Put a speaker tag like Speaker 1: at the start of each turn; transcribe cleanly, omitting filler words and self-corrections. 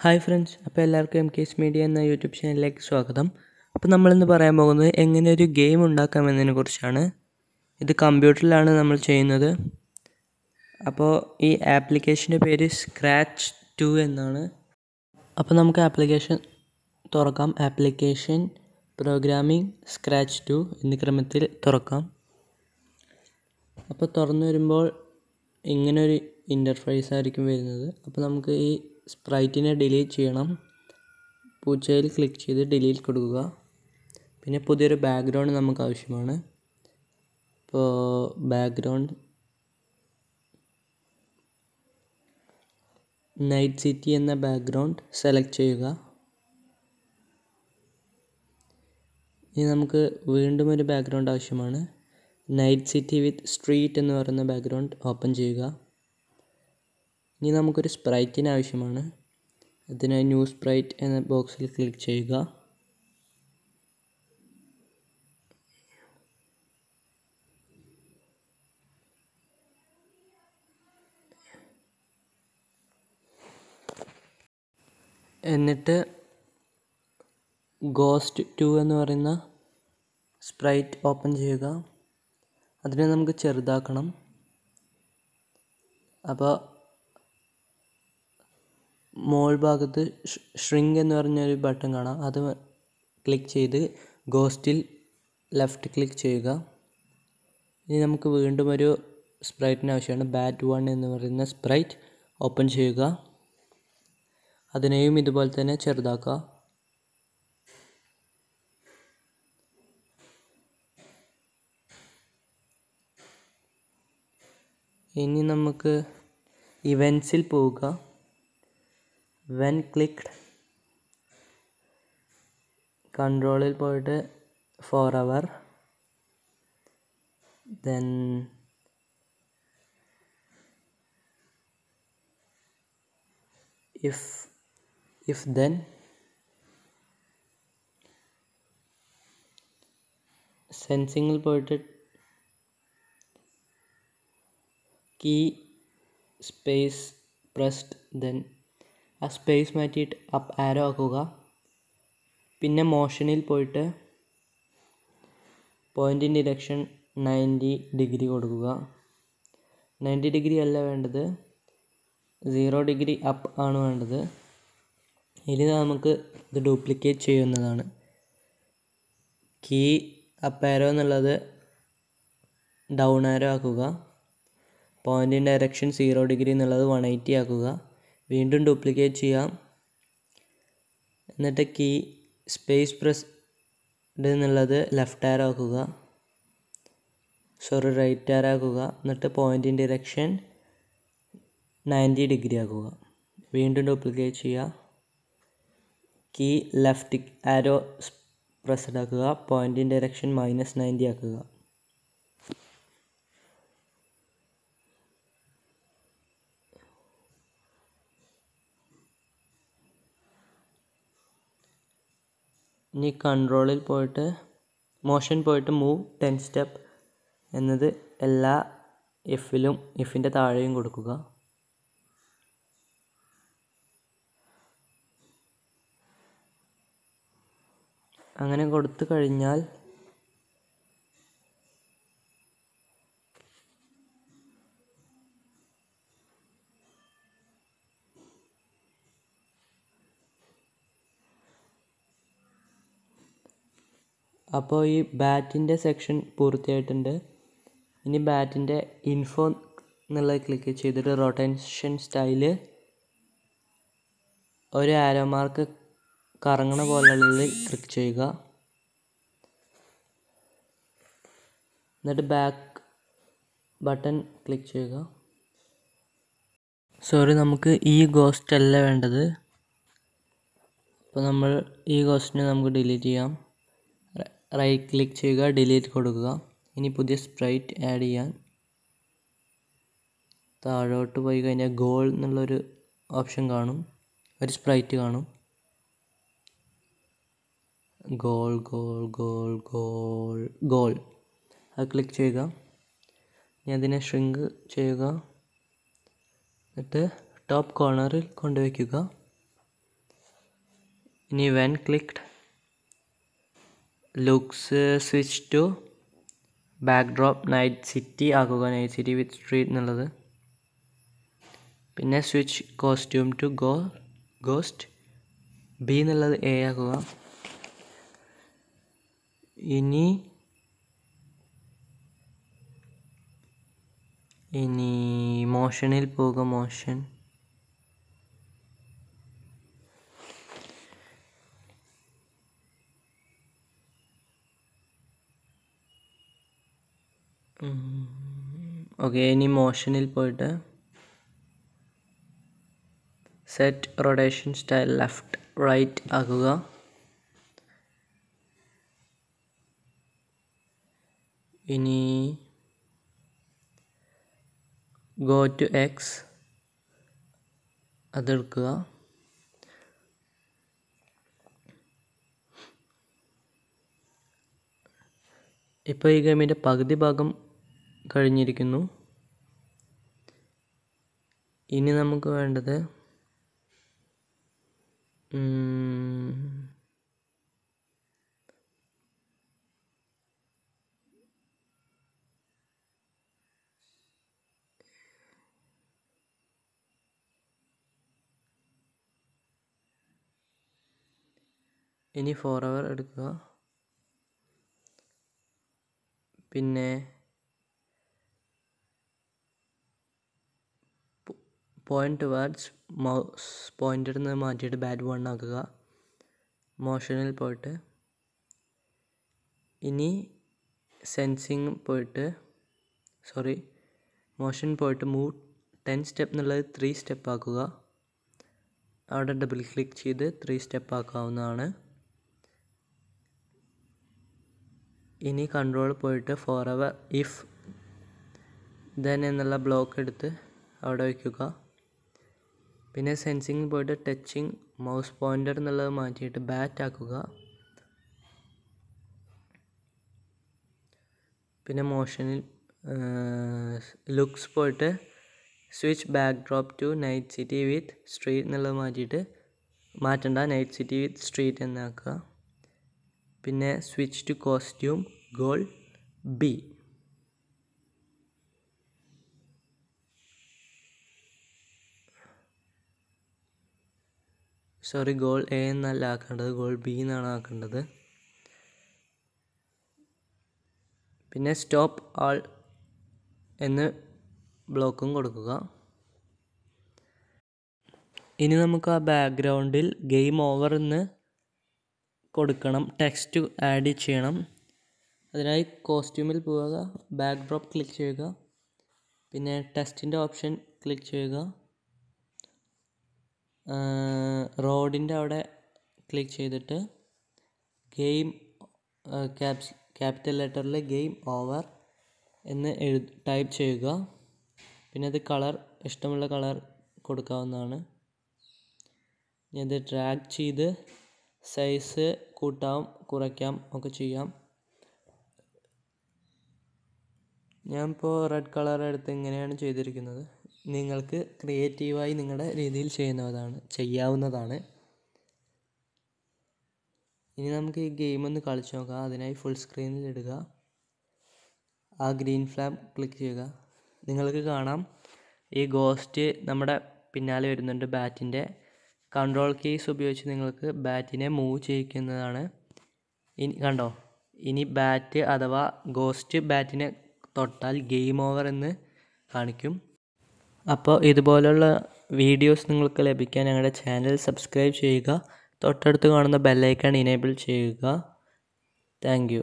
Speaker 1: Hi friends, അപ്പോൾ എല്ലാവർക്കും M case media എന്ന യൂട്യൂബ് ചാനലിലേക്ക് സ്വാഗതം. അപ്പോൾ നമ്മളിന്ന് പറയാൻ പോകുന്നത് എങ്ങനെ ഒരു ഗെയിം ഉണ്ടാക്കാമെന്നതിനെ കുറിച്ചാണ്. ഇത് കമ്പ്യൂട്ടറിലാണ് നമ്മൾ ചെയ്യുന്നത്. അപ്പോൾ ഈ ആപ്ലിക്കേഷൻ്റെ പേര് സ്ക്രാച്ച് 2 എന്നാണ്. അപ്പോൾ നമുക്ക് ആപ്ലിക്കേഷൻ തുറക്കാം. ആപ്ലിക്കേഷൻ, പ്രോഗ്രാമിംഗ്, സ്ക്രാച്ച് 2 എന്നീ ക്രമത്തിൽ തുറക്കാം. അപ്പോൾ തുറന്നു വരുമ്പോൾ ഇങ്ങനൊരു ഇൻ്റർഫേസ് ആയിരിക്കും വരുന്നത്. അപ്പോൾ നമുക്ക് ഈ സ്പ്രൈറ്റിനെ ഡിലീറ്റ് ചെയ്യണം. പൂച്ചയിൽ ക്ലിക്ക് ചെയ്ത് ഡിലീറ്റ് കൊടുക്കുക. പിന്നെ പുതിയൊരു ബാക്ക്ഗ്രൗണ്ട് നമുക്ക് ആവശ്യമാണ്. ഇപ്പോൾ ബാക്ക്ഗ്രൗണ്ട് നൈറ്റ് സിറ്റി എന്ന ബാക്ക്ഗ്രൗണ്ട് സെലക്ട് ചെയ്യുക. ഇനി നമുക്ക് വീണ്ടും ഒരു ബാക്ക്ഗ്രൗണ്ട് ആവശ്യമാണ്. നൈറ്റ് സിറ്റി വിത്ത് സ്ട്രീറ്റ് എന്ന് പറയുന്ന ബാക്ക്ഗ്രൗണ്ട് ഓപ്പൺ ചെയ്യുക. ഇനി നമുക്കൊരു സ്പ്രൈറ്റിന് ആവശ്യമാണ്. അതിനായി ന്യൂ സ്പ്രൈറ്റ് എന്ന ബോക്സിൽ ക്ലിക്ക് ചെയ്യുക. എന്നിട്ട് ഗോസ്റ്റ് 2 എന്ന് പറയുന്ന സ്പ്രൈറ്റ് ഓപ്പൺ ചെയ്യുക. അതിനെ നമുക്ക് ചെറുതാക്കണം. അപ്പോൾ മോൾ ഭാഗത്ത് ഷ്രിങ്ക് എന്ന് പറഞ്ഞൊരു ബട്ടൺ കാണാം. അത് ക്ലിക്ക് ചെയ്ത് ഗോസ്റ്റിൽ ലെഫ്റ്റ് ക്ലിക്ക് ചെയ്യുക. ഇനി നമുക്ക് വീണ്ടും ഒരു സ്പ്രൈറ്റിന് ആവശ്യമാണ്. ബാറ്റ് 1 എന്ന് പറയുന്ന സ്പ്രൈറ്റ് ഓപ്പൺ ചെയ്യുക. അതിനെയും ഇതുപോലെ തന്നെ ചെറുതാക്കുക. ഇനി നമുക്ക് ഇവൻറ്റ്സിൽ പോവുക. വെൻ ക്ലിക്ക്ഡ് കൺട്രോളിൽ പോയിട്ട് forever, then if then, സെൻസിങ്ങിൽ പോയിട്ട് കീ സ്പേസ് പ്രസ്ഡ്, ദെൻ ആ സ്പേസ് മാറ്റിയിട്ട് അപ്പ് ആരോ ആക്കുക. പിന്നെ മോഷനിൽ പോയിട്ട് പോയിൻ്റ് ഇൻ ഡിറക്ഷൻ 90 ഡിഗ്രി കൊടുക്കുക. 90 ഡിഗ്രി അല്ല വേണ്ടത്, 0 ഡിഗ്രി അപ്പ് ആണ് വേണ്ടത്. ഇനി നമുക്ക് ഇത് ഡ്യൂപ്ലിക്കേറ്റ് ചെയ്യുന്നതാണ്. കീ അപ്പ് ആരോ എന്നുള്ളത് ഡൗൺ ആരോ ആക്കുക. പോയിൻ്റ് ഇൻ ഡയറക്ഷൻ 0 ഡിഗ്രി എന്നുള്ളത് 180 ആക്കുക. വീണ്ടും ഡ്യൂപ്ലിക്കേറ്റ് ചെയ്യാം. എന്നിട്ട് കീ സ്പേസ് പ്രസ്ഡ് എന്നുള്ളത് ലെഫ്റ്റ് ആരോ ആക്കുക, റൈറ്റ് ആരോ ആക്കുക. എന്നിട്ട് പോയിൻ്റ് ഇൻ ഡിറക്ഷൻ 90 ഡിഗ്രി ആക്കുക. വീണ്ടും ഡ്യൂപ്ലിക്കേറ്റ് ചെയ്യുക. കീ ലെഫ്റ്റ് ആരോ പ്രസ്ഡ് ആക്കുക, പോയിൻ്റ് ഇൻ ഡയറക്ഷൻ -90 ആക്കുക. ഇനി കൺട്രോളിൽ പോയിട്ട് മോഷൻ പോയിട്ട് മൂവ് 10 സ്റ്റെപ്പ് എന്നത് എല്ലാ ഇഫിൻ്റെ താഴെയും കൊടുക്കുക. അങ്ങനെ കൊടുത്തു കഴിഞ്ഞാൽ അപ്പോൾ ഈ ബാറ്റിൻ്റെ സെക്ഷൻ പൂർത്തിയായിട്ടുണ്ട്. ഇനി ബാറ്റിൻ്റെ ഇൻഫോ എന്നുള്ളത് ക്ലിക്ക് ചെയ്തിട്ട് റൊട്ടേഷൻ സ്റ്റൈല് ഒരു ആരോ മാർക്ക് കറങ്ങണ പോലുള്ളതിൽ ക്ലിക്ക് ചെയ്യുക. എന്നിട്ട് ബാക്ക് ബട്ടൺ ക്ലിക്ക് ചെയ്യുക. നമുക്ക് ഈ ഗോസ്റ്റ് അല്ല വേണ്ടത്. അപ്പോൾ നമ്മൾ ഈ ഗോസ്റ്റിനെ നമുക്ക് ഡിലീറ്റ് ചെയ്യാം. റൈറ്റ് ക്ലിക്ക് ചെയ്യുക, ഡിലീറ്റ് കൊടുക്കുക. ഇനി പുതിയ സ്പ്രൈറ്റ് ആഡ് ചെയ്യാൻ താഴോട്ട് പോയി കഴിഞ്ഞാൽ ഗോൾ എന്നുള്ളൊരു ഓപ്ഷൻ കാണും. ഒരു സ്പ്രൈറ്റ് കാണും. Goal goal goal goal goal അത് ക്ലിക്ക് ചെയ്യുക. ഇനി അതിനെ ഷ്രിങ്ക് ചെയ്യുക. എന്നിട്ട് ടോപ്പ് കോർണറിൽ കൊണ്ടുവയ്ക്കുക. ഇനി when clicked looks switch to backdrop night city ആക്കുക, നൈറ്റ് സിറ്റി വിത്ത് സ്ട്രീറ്റ് എന്നുള്ളത്. പിന്നെ switch costume to ghost B എന്നുള്ളത് എ ആക്കുക. ഇനി മോഷനിൽ പോവുക, മോഷൻ. ഓക്കെ, ഇനി മോഷനിൽ പോയിട്ട് set rotation style left right ആക്കുക. ഇനി ഗോ ടു എക്സ് അതെടുക്കുക. ഇപ്പോൾ ഈ ഗെയിമിൻ്റെ പകുതി ഭാഗം കഴിഞ്ഞിരിക്കുന്നു. ഇനി നമുക്ക് വേണ്ടത് ഇനി ഫോർഎവർ എടുക്കുക. പിന്നെ പോയിന്റ് വേർഡ്സ് മൗസ് പോയിന്റിൽ നിന്ന് മാറ്റിയിട്ട് ബാറ്റ് 1 ആക്കുക. മോഷനിൽ പോയിട്ട് ഇനി മോഷൻ പോയിട്ട് മൂവ് 10 സ്റ്റെപ്പ് എന്നുള്ളത് 3 സ്റ്റെപ്പ് ആക്കുക. അവിടെ ഡബിൾ ക്ലിക്ക് ചെയ്ത് 3 സ്റ്റെപ്പ് ആക്കാവുന്നതാണ്. ഇനി കൺട്രോൾ പോയിട്ട് ഫോർഎവർ ഇഫ് ദെൻ എന്നുള്ള ബ്ലോക്ക് എടുത്ത് അവിടെ വയ്ക്കുക. പിന്നെ സെൻസിങ് പോയിട്ട് ടച്ചിങ് മൗസ് പോയിൻ്റർ എന്നുള്ളത് മാറ്റിയിട്ട് ബാറ്റ് ആക്കുക. പിന്നെ മോഷനിൽ ലുക്സ് പോയിട്ട് switch backdrop to night city with street എന്നുള്ളത് മാറ്റണ്ട, നൈറ്റ് സിറ്റി വിത്ത് സ്ട്രീറ്റ് എന്നാക്കുക. പിന്നെ switch to costume goal B. Goal A എന്നല്ല ആക്കേണ്ടത്, ഗോൾ ബി എന്നാണ് ആക്കേണ്ടത്. പിന്നെ സ്റ്റോപ്പ് ആൾ എന്ന് ബ്ലോക്കും കൊടുക്കുക. ഇനി നമുക്ക് ആ ബാക്ക്ഗ്രൗണ്ടിൽ ഗെയിം ഓവർ എന്ന് കൊടുക്കണം, ടെക്സ്റ്റ് ആഡ് ചെയ്യണം. അതിനായി കോസ്റ്റ്യൂമിൽ പോവുക, ബാക്ക് ഡ്രോപ്പ് ക്ലിക്ക് ചെയ്യുക. പിന്നെ ടെക്സ്റ്റിൻ്റെ ഓപ്ഷൻ ക്ലിക്ക് ചെയ്യുക. റോഡിൻ്റെ അവിടെ ക്ലിക്ക് ചെയ്തിട്ട് ഗെയിം ക്യാപിറ്റൽ ലെറ്ററിൽ ഗെയിം ഓവർ എന്ന് ടൈപ്പ് ചെയ്യുക. പിന്നെ അത് ഇഷ്ടമുള്ള കളർ കൊടുക്കാവുന്നതാണ്. ഇനി അത് ഡ്രാഗ് ചെയ്ത് സൈസ് കൂട്ടാം കുറയ്ക്കാം ഒക്കെ ചെയ്യാം. ഞാനിപ്പോൾ റെഡ് കളർ എടുത്ത് ഇങ്ങനെയാണ് ചെയ്തിരിക്കുന്നത്. നിങ്ങൾക്ക് ക്രിയേറ്റീവായി നിങ്ങളുടെ രീതിയിൽ ചെയ്യാവുന്നതാണ്. ഇനി നമുക്ക് ഈ ഗെയിം ഒന്ന് കളിച്ച് നോക്കാം. അതിനായി ഫുൾ സ്ക്രീനിൽ ഇടുക, ആ ഗ്രീൻ ഫ്ലാഗ് ക്ലിക്ക് ചെയ്യുക. നിങ്ങൾക്ക് കാണാം ഈ ഗോസ്റ്റ് നമ്മുടെ പിന്നാലെ വരുന്നുണ്ട്. ബാറ്റിൻ്റെ കൺട്രോൾ കീസ് ഉപയോഗിച്ച് നിങ്ങൾക്ക് ബാറ്റിനെ മൂവ് ചെയ്യിക്കുന്നതാണ്. കണ്ടോ, ഇനി ബാറ്റ് അഥവാ ഗോസ്റ്റ് ബാറ്റിനെ തൊട്ടാൽ ഗെയിം ഓവർ എന്ന് കാണിക്കും. അപ്പോൾ ഇതുപോലുള്ള വീഡിയോസ് നിങ്ങൾക്ക് ലഭിക്കാൻ ഞങ്ങളുടെ ചാനൽ സബ്സ്ക്രൈബ് ചെയ്യുക. തൊട്ടടുത്ത് കാണുന്ന ബെല്ലൈക്കൺ ഇനേബിൾ ചെയ്യുക. Thank you.